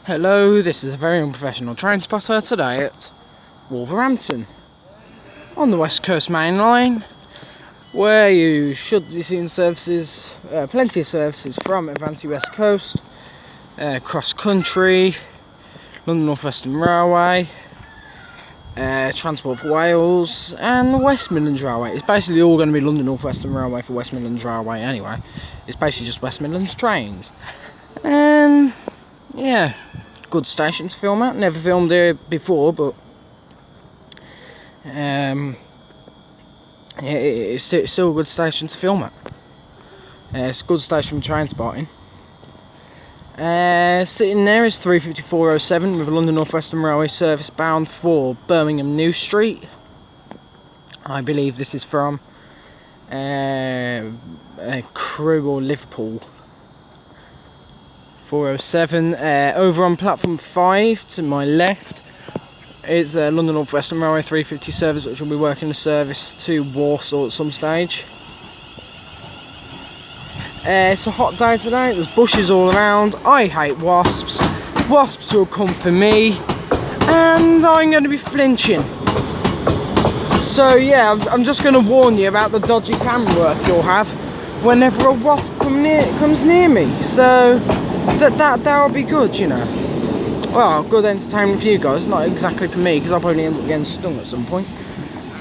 Hello, this is a very unprofessional train spotter today at Wolverhampton on the West Coast main line, where you should be seeing services, plenty of services from Avanti West Coast, cross country, London Northwestern Railway, Transport for Wales, and the West Midlands Railway. It's basically all going to be London Northwestern Railway for West Midlands Railway anyway. It's basically just West Midlands trains. And yeah, good station to film at. Never filmed here before, but it's still a good station to film at. It's a good station for train spotting. Sitting there is 35407 with a London Northwestern Railway service bound for Birmingham New Street. I believe this is from Crewe or Liverpool. 407. Over on platform 5 to my left is London Northwestern Railway 350 service, which will be working the service to Warsaw at some stage. It's a hot day today, there's bushes all around. I hate wasps. Wasps will come for me, and I'm going to be flinching. So yeah, I'm just going to warn you about the dodgy camera work you'll have whenever a wasp comes near me. So that'll be good, you know. Well, good entertainment for you guys, not exactly for me, because I'll probably end up getting stung at some point.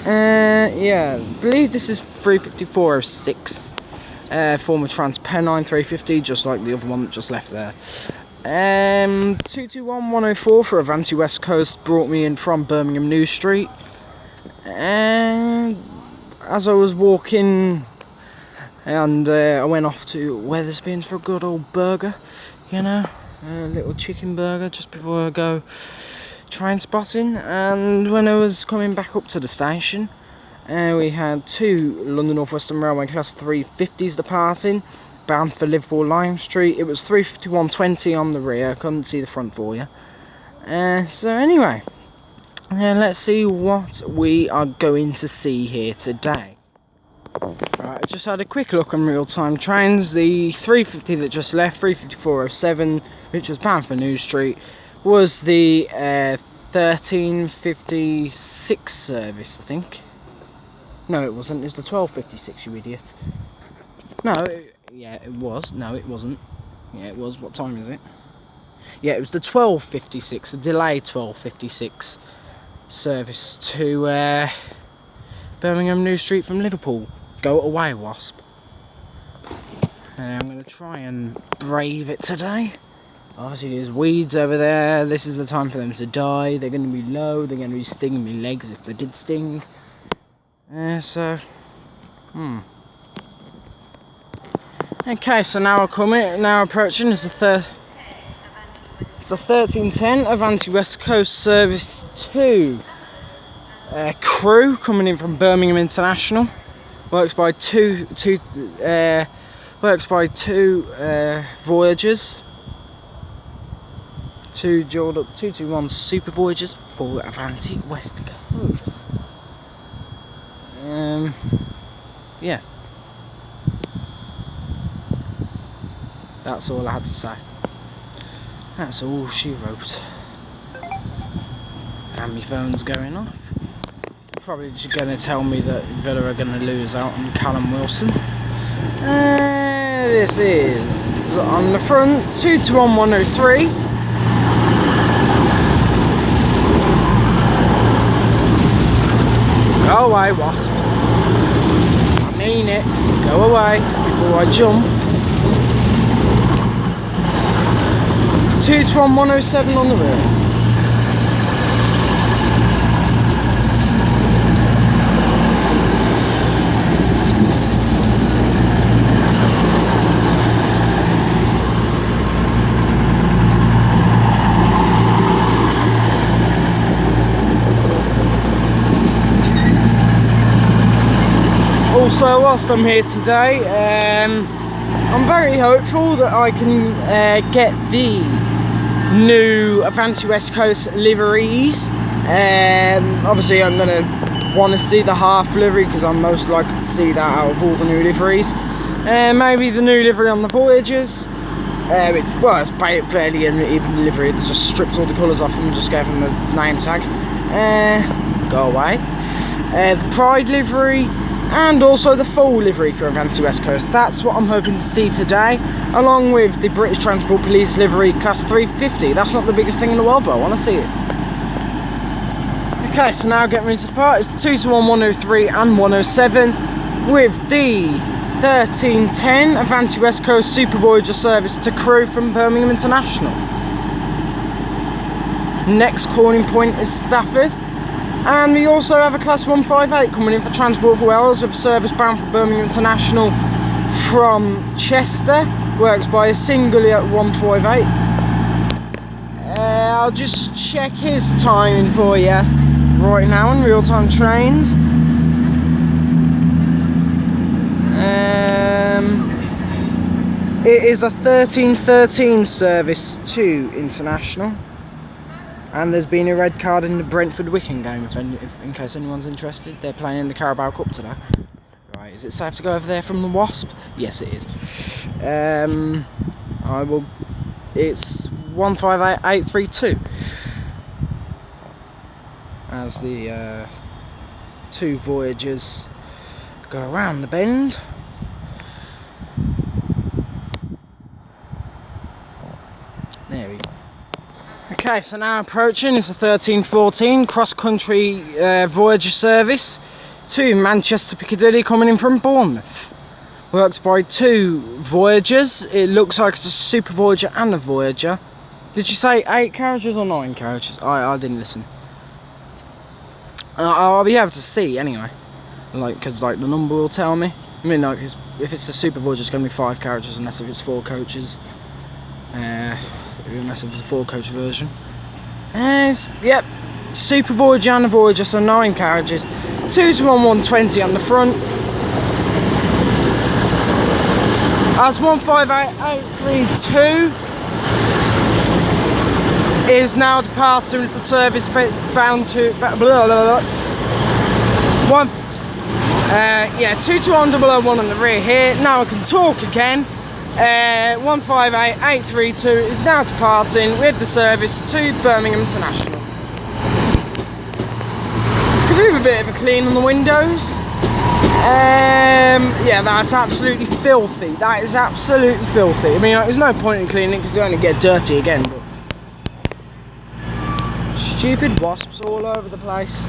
Yeah, I believe this is 35406. Former Trans Pennine 350, just like the other one that just left there. 221104 for Avanti West Coast brought me in from Birmingham New Street. And as I was walking, and I went off to Wetherspoons for a good old burger, you know, a little chicken burger just before I go train spotting. And when I was coming back up to the station, we had two London Northwestern Railway Class 350s departing, bound for Liverpool Lime Street. It was 35120 on the rear, couldn't see the front for you. So anyway, let's see what we are going to see here today. Right, I just had a quick look on real-time trains. The 350 that just left, 35407, which was bound for New Street, was the 1356 service, I think. No, it wasn't. It was the 1256, you idiot. No, yeah, it was. No, it wasn't. Yeah, it was. What time is it? Yeah, it was the 1256, the delayed 1256 service to Birmingham New Street from Liverpool. Go away, wasp. I'm going to try and brave it today. Obviously, there's weeds over there. This is the time for them to die. They're going to be low. They're going to be stinging me legs if they did sting. Okay, so now approaching is it's a 1310 Avanti West Coast service 2. Crew coming in from Birmingham International. Works by two Voyagers. Two jawed up 221 Super Voyagers for Avanti West Coast. Yeah, that's all I had to say. That's all she wrote. And my phone's going off. Probably just going to tell me that Villa are going to lose out on Callum Wilson. This is on the front 221103. Go away, wasp. I mean it. Go away before I jump. 221107 on the rear. Also, whilst I'm here today, I'm very hopeful that I can get the new Avanti West Coast liveries. Obviously, I'm going to want to see the half livery because I'm most likely to see that out of all the new liveries. Maybe the new livery on the Voyagers. Well, it's barely an even delivery. They just stripped all the colours off and just gave them a name tag. Go away. The Pride livery and also the full livery for Avanti West Coast. That's what I'm hoping to see today, along with the British Transport Police livery Class 350. That's not the biggest thing in the world, but I want to see it. Okay, so now getting into the part. It's 2 to 1, 103 and 107 with the 1310 Avanti West Coast Super Voyager service to Crewe from Birmingham International. Next calling point is Stafford, and we also have a Class 158 coming in for Transport for Wales with a service bound for Birmingham International from Chester. Works by a singly at 158. I'll just check his timing for you right now on real-time trains. It is a 13:13 service to International, and there's been a red card in the Brentford-Wigan game. In case anyone's interested, they're playing in the Carabao Cup today. Right, is it safe to go over there from the Wasp? Yes, it is. I will. It's 158832 as the two Voyagers go around the bend. There we go. Okay, so now approaching is a 1314 cross-country Voyager service to Manchester Piccadilly coming in from Bournemouth. Works by two Voyagers. It looks like it's a Super Voyager and a Voyager. Did you say 8 carriages or 9 carriages? I didn't listen. I'll be able to see anyway, because the number will tell me. I mean, if it's a Super Voyager, it's going to be 5 carriages, unless if it's 4 coaches. Unless it's a 4-coach version. Yep, Super Voyager and a Voyager, so 9 carriages. 2 to 1, 120 on the front. As 158832 is now departing with the service bound to 2 to 1 001 on the rear here. Now I can talk again. 158832 is now departing with the service to Birmingham International. Could do a bit of a clean on the windows. Yeah, that's absolutely filthy. That is absolutely filthy. I mean, there's no point in cleaning it because they only get dirty again. But stupid wasps all over the place.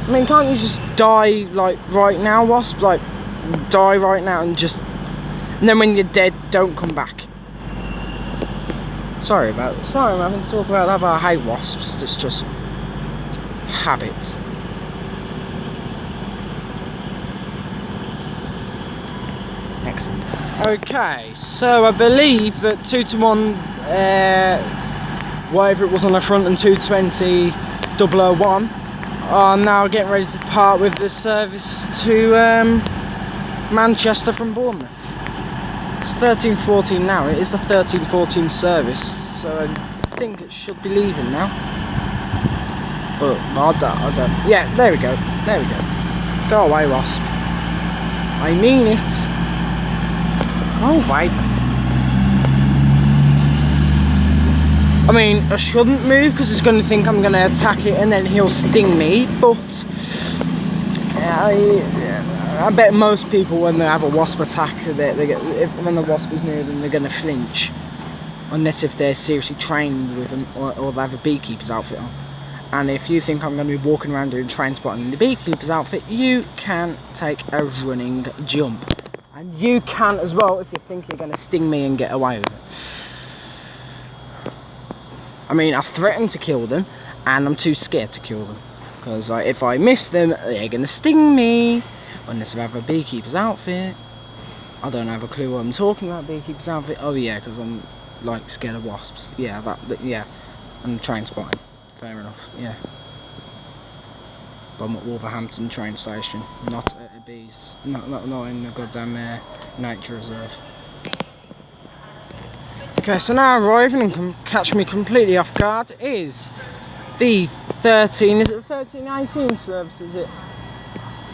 I mean, can't you just die right now, wasp? Die right now and just. And then when you're dead, don't come back. Sorry, I'm having to talk about that, but I hate wasps. It's just habit. Excellent. Okay, so I believe that 2 to 1, whatever it was on the front, and 220 001 are now getting ready to depart with the service to Manchester from Bournemouth. 13:14 now. It is a 13:14 service, so I think it should be leaving now. But I don't. Yeah, there we go. There we go. Go away, wasp. I mean it. Go away. I mean, I shouldn't move because it's going to think I'm going to attack it and then he'll sting me. But I bet most people, when they have a wasp attack, when the wasp is near them, they're going to flinch. Unless if they're seriously trained with them, or they have a beekeeper's outfit on. And if you think I'm going to be walking around doing train spotting in the beekeeper's outfit, you can take a running jump. And you can as well if you think you're going to sting me and get away with it. I mean, I threatened to kill them, and I'm too scared to kill them. Because if I miss them, they're going to sting me. Unless I have a beekeeper's outfit. I don't have a clue what I'm talking about, beekeeper's outfit. Oh yeah, because I'm scared of wasps. Yeah, yeah. And train spotting. Fair enough, yeah. But I'm at Wolverhampton train station, not at a bees. Not in the goddamn nature reserve. Okay, so now arriving and can catch me completely off guard is the 1318 service, is it?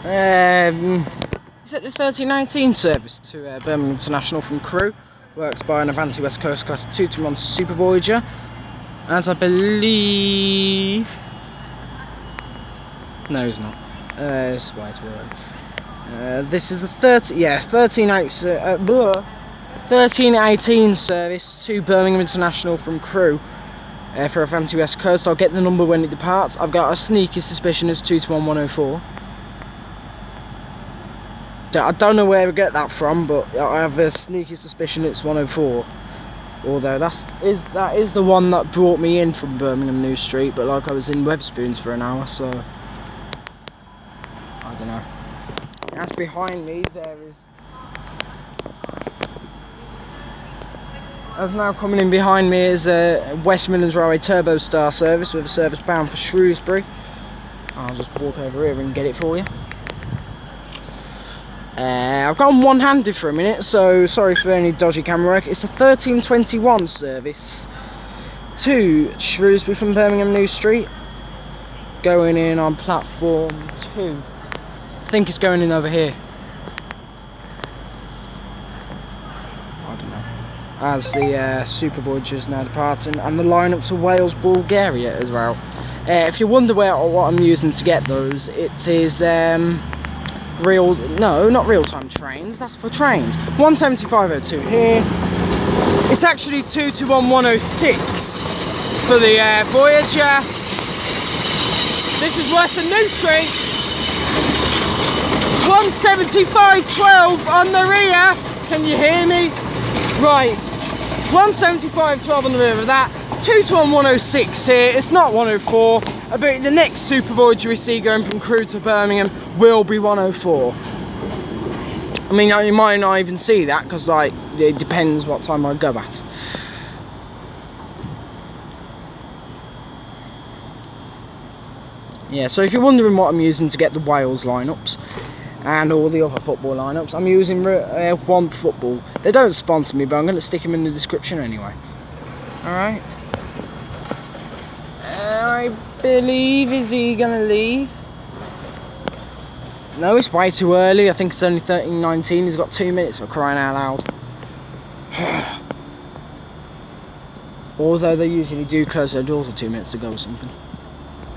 Is it the 1319 service to Birmingham International from Crewe? works by an Avanti West Coast Class 221 Super Voyager, as I believe... No, he's not. It's way too early. This is a 1318 service to Birmingham International from Crewe for Avanti West Coast. I'll get the number when it departs. I've got a sneaky suspicion it's 221-104. I don't know where I get that from, but I have a sneaky suspicion it's 104. Although that is the one that brought me in from Birmingham New Street, but like I was in Wetherspoons for an hour, so I don't know. That's behind me. There is. As now coming in behind me is a West Midlands Railway Turbo Star service with a service bound for Shrewsbury. I'll just walk over here and get it for you. I've got them one-handed for a minute, so sorry for any dodgy camera work. It's a 1321 service to Shrewsbury from Birmingham New Street, going in on platform 2. I think it's going in over here. I don't know. As the Super Voyager is now departing, and the lineups for Wales, Bulgaria as well. If you wonder what I'm using to get those, it is not real-time trains, that's for trains. 17502 here. It's actually 221-106 for the Voyager. This is Western New Street. 17512 on the rear. Can you hear me? Right. 17512 on the rear of that. 221-106 here. It's not 104. I bet the next Super Voyager we see going from Crewe to Birmingham will be 104. I mean, you might not even see that because, like, it depends what time I go at. Yeah, so if you're wondering what I'm using to get the Wales lineups and all the other football lineups, I'm using One Football. They don't sponsor me, but I'm going to stick them in the description anyway. Alright. I believe, is he going to leave? No, it's way too early. I think it's only 13:19. He's got 2 minutes for crying out loud. Although they usually do close their doors at 2 minutes to go or something.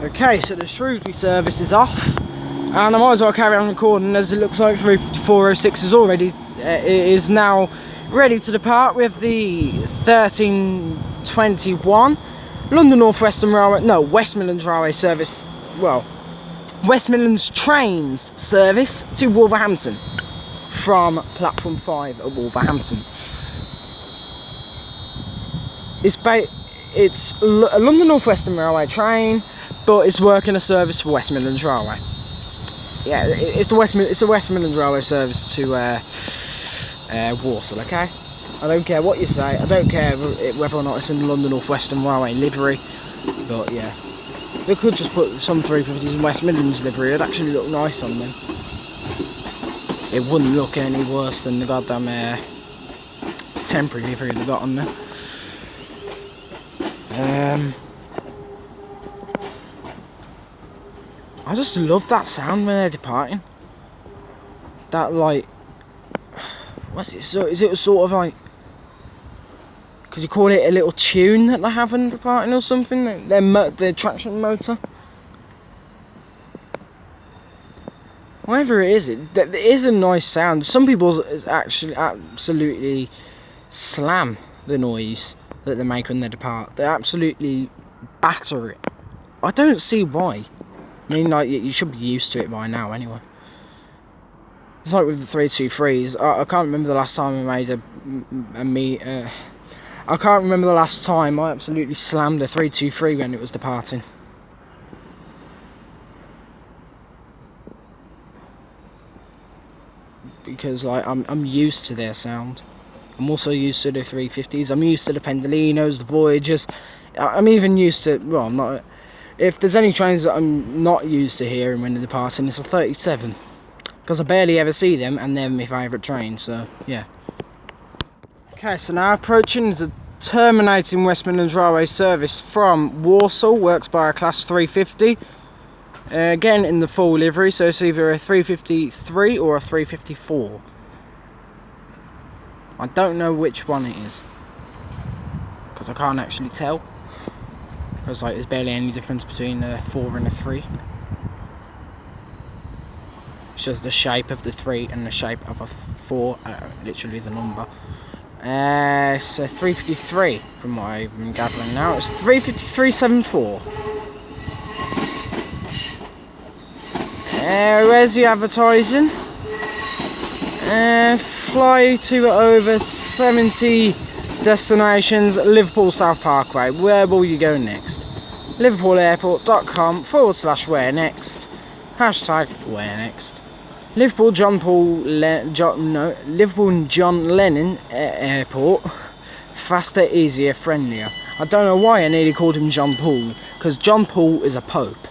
Okay, so the Shrewsbury service is off. And I might as well carry on recording as it looks like 35406 is already... it is now ready to depart with the 1321 London Northwestern Railway... No, West Midlands Railway service... Well... West Midlands Trains service to Wolverhampton from platform 5 at Wolverhampton. It's a London Northwestern Railway train, but it's working a service for West Midlands Railway. Yeah, it's a West Midlands Railway service to Walsall. Okay, I don't care what you say. I don't care whether or not it's in the London Northwestern Railway livery, but yeah. They could just put some 350s in West Midlands livery, it'd actually look nice on them. It wouldn't look any worse than the goddamn temporary livery they got on there. I just love that sound when they're departing. That, like... What's it? So, is it sort of like... Could you call it a little tune that they have in departing or something? Their traction motor? Whatever it is, it is a nice sound. Some people actually absolutely slam the noise that they make when they depart. They absolutely batter it. I don't see why. I mean, like, you should be used to it by now anyway. It's like with the 323s. I can't remember the last time I made I can't remember the last time I absolutely slammed a 323 when it was departing. Because, like, I'm used to their sound. I'm also used to the 350s. I'm used to the Pendolinos, the Voyagers. I'm even used to... Well, I'm not... If there's any trains that I'm not used to hearing when they're departing, it's a 37. Because I barely ever see them, and they're my favourite train, so, yeah. Okay, so now approaching is a terminating West Midlands Railway service from Walsall, works by a Class 350. Again in the full livery, so it's either a 353 or a 354. I don't know which one it is, because I can't actually tell. Because like there's barely any difference between a 4 and a 3. It's just the shape of the 3 and the shape of a 4, literally the number. So 353 from what I'm gathering now. It's 353.74. Where's the advertising? Fly to over 70 destinations, Liverpool South Parkway. Where will you go next? liverpoolairport.com/where next. Hashtag where next. Liverpool Liverpool and John Lennon Airport. Faster, easier, friendlier. I don't know why I nearly called him John Paul, because John Paul is a pope.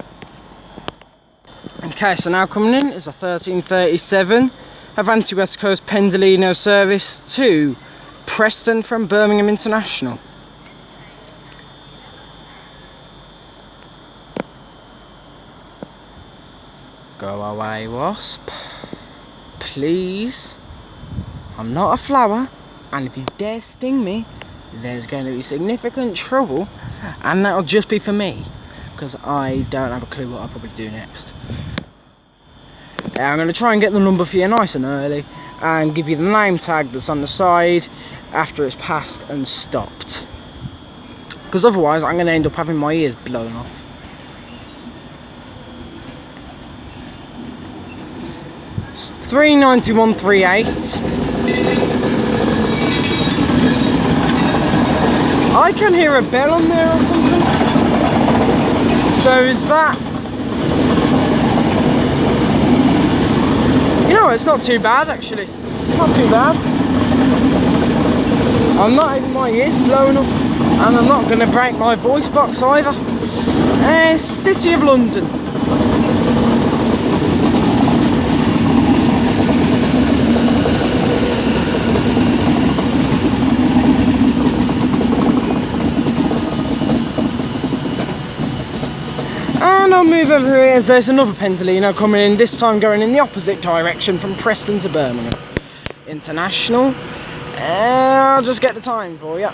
Okay, so now coming in is a 1337 Avanti West Coast Pendolino service to Preston from Birmingham International. Go away, wasp. Please. I'm not a flower, and if you dare sting me, there's going to be significant trouble, and that'll just be for me, because I don't have a clue what I'll probably do next. I'm going to try and get the number for you nice and early, and give you the name tag that's on the side after it's passed and stopped, because otherwise I'm going to end up having my ears blown off. It's 391.38. I can hear a bell on there or something. So is that... You know, it's not too bad actually. Not too bad. I'm not having my ears blown up, and I'm not going to break my voice box either. City of London. And I'll move over here as there's another Pendolino coming in, this time going in the opposite direction from Preston to Birmingham International. I'll just get the time for you.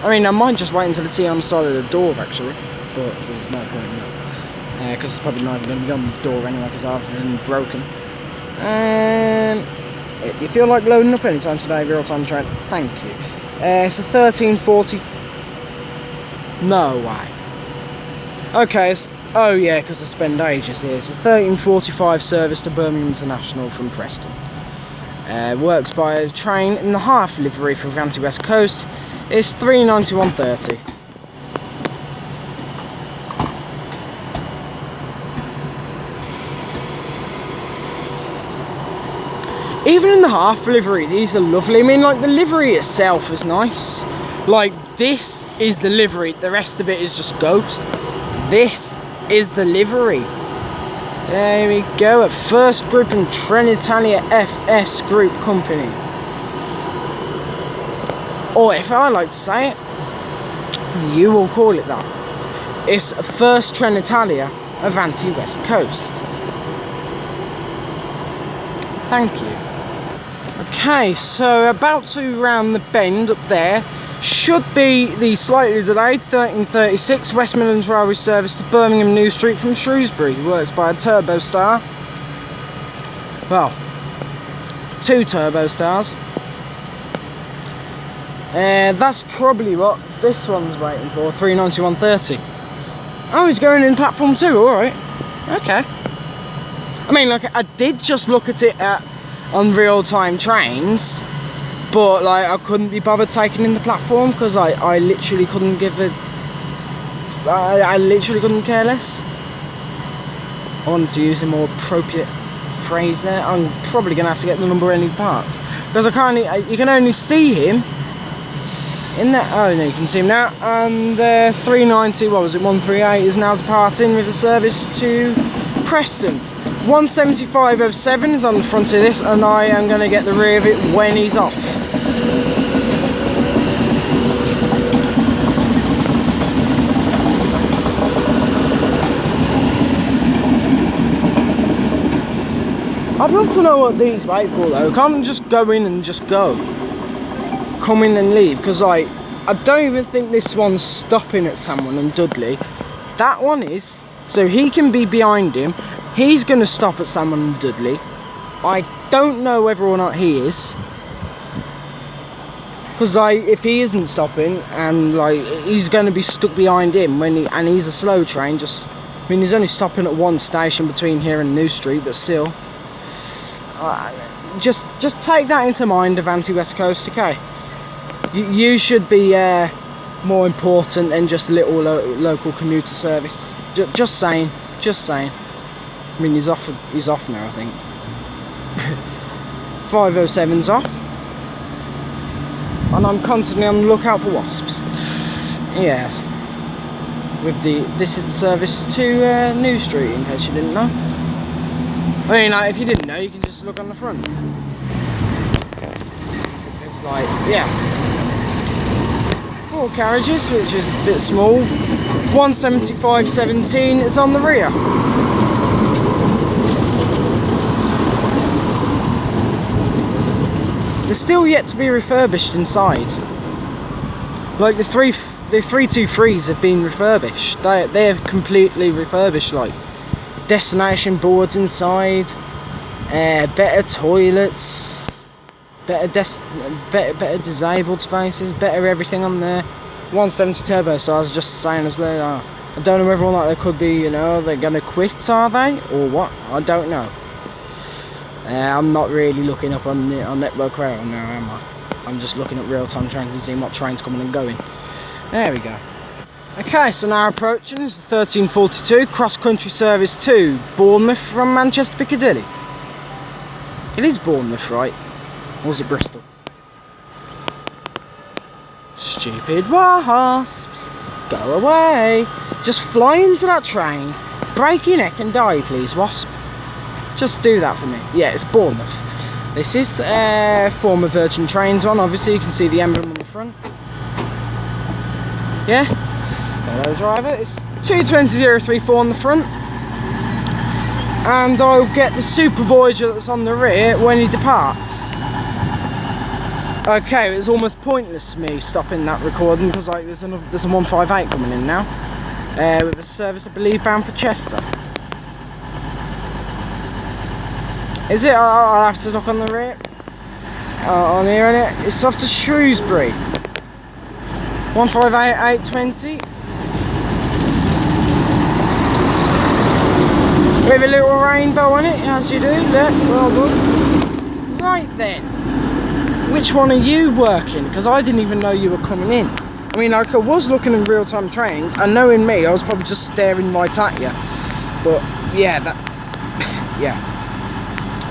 I mean, I might just wait until I see it on the side of the door actually, but there's no point in that. Because it's probably not even going to be on the door anyway, because I've been broken. Do you feel like loading up anytime today, real time train? Thank you. It's a 1340. No way. Okay, oh yeah, because I spend ages here. It's a 13:45 service to Birmingham International from Preston. Works by a train in the half livery for Avanti West Coast. It's 391.30. Even in the half livery, these are lovely. I mean, like, the livery itself is nice. Like, this is the livery, the rest of it is just ghost. This is the livery. There we go, at First Group and Trenitalia FS Group Company. Or if I like to say it, you will call it that. It's First Trenitalia Avanti West Coast. Thank you. Okay, so about to round the bend up there should be the slightly delayed 1336 West Midlands Railway service to Birmingham New Street from Shrewsbury. Works by a turbo star. Well, 2 turbo stars. That's probably what this one's waiting for, 391.30. Oh, he's going in platform 2, alright. Okay. I mean, look, I did just look at it on real-time trains, but like I couldn't be bothered taking in the platform because I literally couldn't give it. I literally couldn't care less. I wanted to use a more appropriate phrase there. I'm probably gonna have to get the number any parts because I can't. You can only see him in that. Oh no, you can see him now. And 390. What was it? 138 is now departing with a service to Preston. 175.07 is on the front of this, and I am going to get the rear of it when he's off. I'd love to know what these wait for though. Can't just go in and just go. Come in and leave, because like, I don't even think this one's stopping at someone and Dudley. That one is, so he can be behind him. He's going to stop at someone and Dudley. I don't know whether or not he is. Because like, if he isn't stopping and like, he's going to be stuck behind him and he's a slow train, just, I mean, he's only stopping at one station between here and New Street, but still. Just take that into mind, Avanti West Coast, okay? You should be more important than just a little local commuter service. Just saying. I mean, he's off now, I think. 507's off. And I'm constantly on the lookout for wasps. Yeah. This is the service to New Street, in case you didn't know. I mean, like, if you didn't know, you can just look on the front. It's like, yeah. 4 carriages, which is a bit small. 175/17 is on the rear. They're still yet to be refurbished inside. Like the 323s have been refurbished. They're completely refurbished. Like destination boards inside, better toilets, better disabled spaces, better everything on there. 170 turbo, so I was just saying as they are. I don't know whether or not they could be, you know, they're gonna quit, are they, or what? I don't know. I'm not really looking up on Network Rail now, am I? I'm just looking at real-time trains and seeing what trains coming and going. There we go. Okay, so now approaching is the 1342 cross-country service to Bournemouth from Manchester Piccadilly. It is Bournemouth, right? Or is it Bristol? Stupid wasps! Go away! Just fly into that train, break your neck and die, please, wasp. Just do that for me. Yeah, it's Bournemouth. This is former Virgin Trains one. Obviously, you can see the emblem on the front. Yeah. Hello, driver. It's 220034 on the front, and I'll get the Super Voyager that's on the rear when he departs. Okay, it's almost pointless me stopping that recording because like there's a 158 coming in now with a service I believe bound for Chester. Is it? I'll have to look on the rear. On here, innit? It's off to Shrewsbury. 158820. With a little rainbow on it, as you do. Look, well done. Right then. Which one are you working? Because I didn't even know you were coming in. I mean, like, I was looking in real-time trains, and knowing me, I was probably just staring right at you. But, yeah, yeah.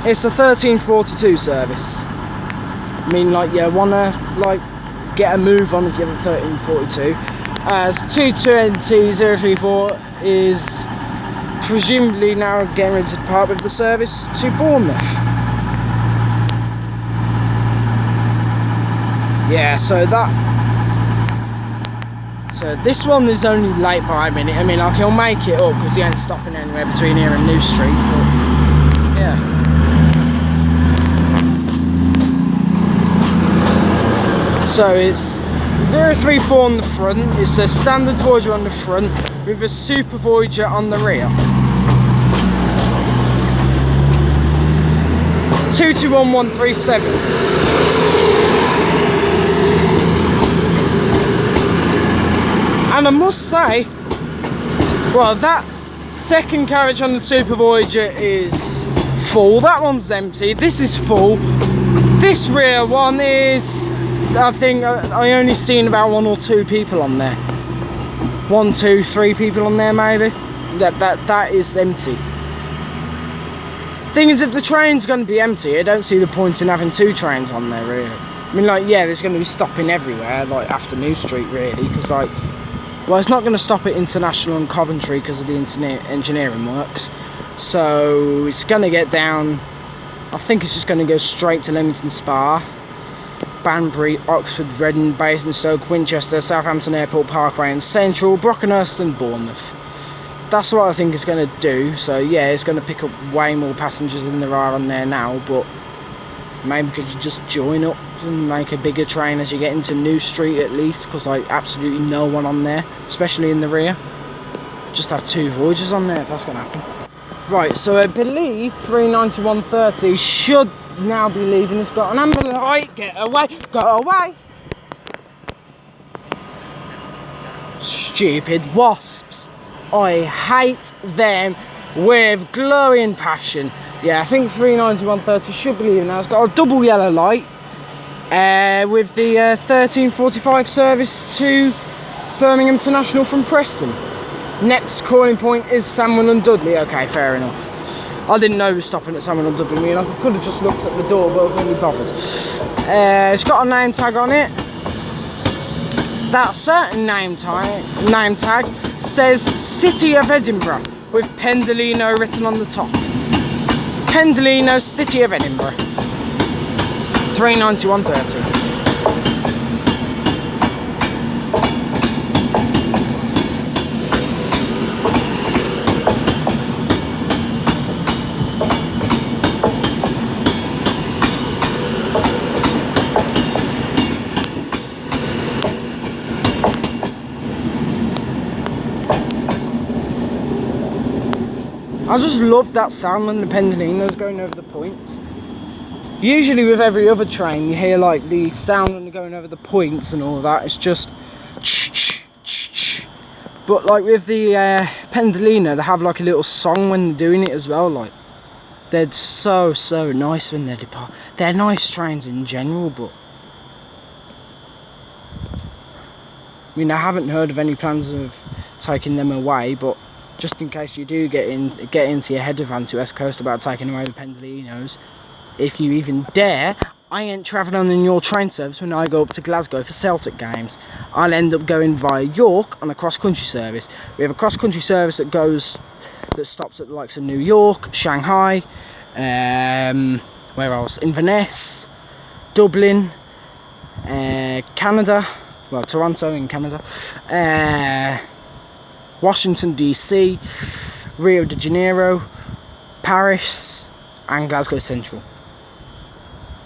It's a 1342 service. I mean, like, you wanna, like, get a move on if you have a 1342. As 220034 is presumably now getting ready to depart with the service to Bournemouth. Yeah, so this one is only late by a minute. I mean, like, he'll make it up because he ain't stopping anywhere between here and New Street, but yeah. So it's 034 on the front, it's a standard Voyager on the front with a Super Voyager on the rear. 221137. And I must say, well, that second carriage on the Super Voyager is full, that one's empty, this is full, this rear one is, I think I only seen about 1 or 2 people on there. 1, 2, 3 people on there maybe. That is empty. Thing is, if the train's going to be empty, I don't see the point in having 2 trains on there really. I mean, like, yeah, there's going to be stopping everywhere, like after New Street really, because like, well, it's not going to stop at International and Coventry because of the engineering works. So it's going to get down, I think it's just going to go straight to Leamington Spa, Banbury, Oxford, Reading, Basingstoke, Winchester, Southampton Airport Parkway and Central, Brockenhurst and Bournemouth. that's what I think it's going to do. So yeah, it's going to pick up way more passengers than there are on there now, but maybe could you just join up and make a bigger train as you get into New Street at least, because like absolutely no one on there, especially in the rear. Just have 2 Voyagers on there if that's going to happen. Right, so I believe 39130 should now be leaving. It's got an amber light. Get away, go away. Stupid wasps. I hate them with glowing passion. Yeah, I think 39130 should be leaving now. It's got a double yellow light with the 1345 service to Birmingham International from Preston. Next calling point is Sandwell and Dudley. Okay, fair enough. I didn't know we were stopping at Sandwell and Dudley. I could have just looked at the door, but I couldn't be bothered. It's got a name tag on it. That certain name tag says City of Edinburgh with Pendolino written on the top. Pendolino, City of Edinburgh. 39130. I just love that sound when the Pendolino's going over the points. Usually with every other train you hear like the sound when they're going over the points and all that. It's just but like with the Pendolino, they have like a little song when they're doing it as well. Like they're so nice when they depart. They're nice trains in general, but I mean I haven't heard of any plans of taking them away, but just in case you do get into your head of Avanti West Coast about taking away the Pendolinos, if you even dare, I ain't travelling on your train service when I go up to Glasgow for Celtic games. I'll end up going via York on a cross-country service. We have a cross-country service that stops at the likes of New York, Shanghai, where else? Inverness, Dublin, Canada, well Toronto in Canada, Washington DC, Rio de Janeiro, Paris and Glasgow Central.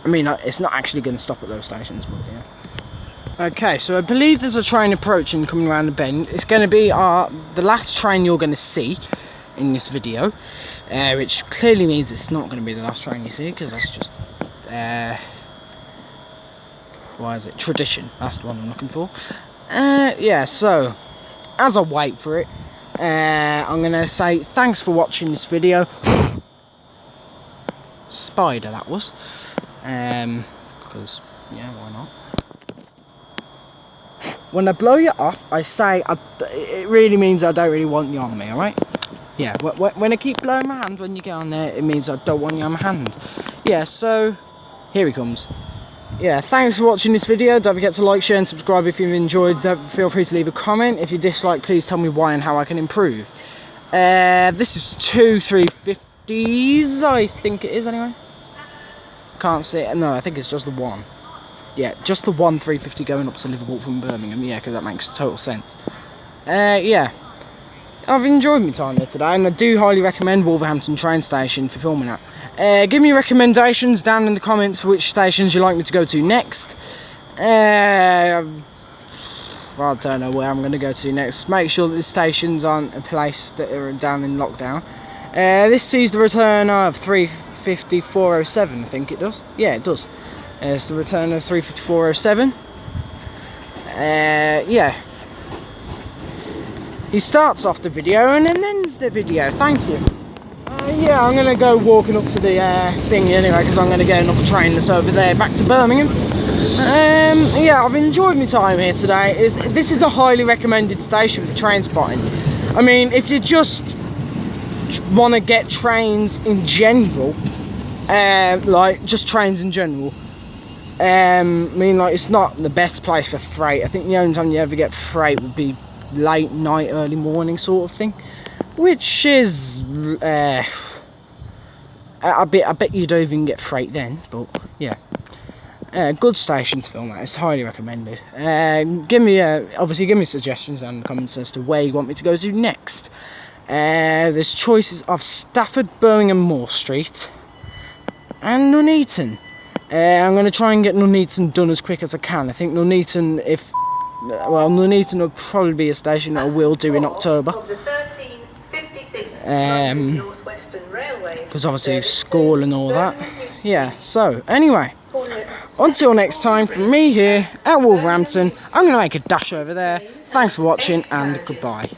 I mean, it's not actually going to stop at those stations, but yeah. Okay, so I believe there's a train approaching coming around the bend. It's going to be the last train you're going to see in this video, which clearly means it's not going to be the last train you see, because that's just why is it? Tradition. That's the one I'm looking for. Yeah, so as I wait for it, I'm going to say thanks for watching this video. Spider that was. Because, yeah, why not? When I blow you off, I say it really means I don't really want you on me, alright? Yeah, when I keep blowing my hand when you get on there, it means I don't want you on my hand. Yeah, so, here he comes. Yeah, thanks for watching this video. Don't forget to like, share and subscribe if you've enjoyed. Feel free to leave a comment. If you dislike, please tell me why and how I can improve. This is 2 350s, I think it is anyway. Can't see it. No, I think it's just the one. Yeah, just the one 350 going up to Liverpool from Birmingham. Yeah, because that makes total sense. Yeah, I've enjoyed my time here today, and I do highly recommend Wolverhampton train station for filming that. Give me recommendations down in the comments for which stations you'd like me to go to next. I don't know where I'm going to go to next. Make sure that the stations aren't a place that are down in lockdown. This sees the return of 35407, I think it does. Yeah, it does. It's the return of 35407. Yeah. He starts off the video and then ends the video. Thank you. Yeah, I'm going to go walking up to the thing anyway, because I'm going to get another train that's over there back to Birmingham. Yeah, I've enjoyed my time here today. This is a highly recommended station for train spotting. I mean, if you just want to get trains in general, like just trains in general, I mean, like, it's not the best place for freight. I think the only time you ever get freight would be late night, early morning sort of thing, which is I bet you don't even get freight then, but yeah. Good station to film at. It's highly recommended. Obviously give me suggestions down in the comments as to where you want me to go to next. There's choices of Stafford, Birmingham, Moor Street, and Nuneaton. I'm going to try and get Nuneaton done as quick as I can. I think Nuneaton, Nuneaton will probably be a station that I will do in October. Northwestern Railway. Because obviously school and all that. Yeah, so anyway, until next time from me here at Wolverhampton, I'm going to make a dash over there. Thanks for watching and goodbye.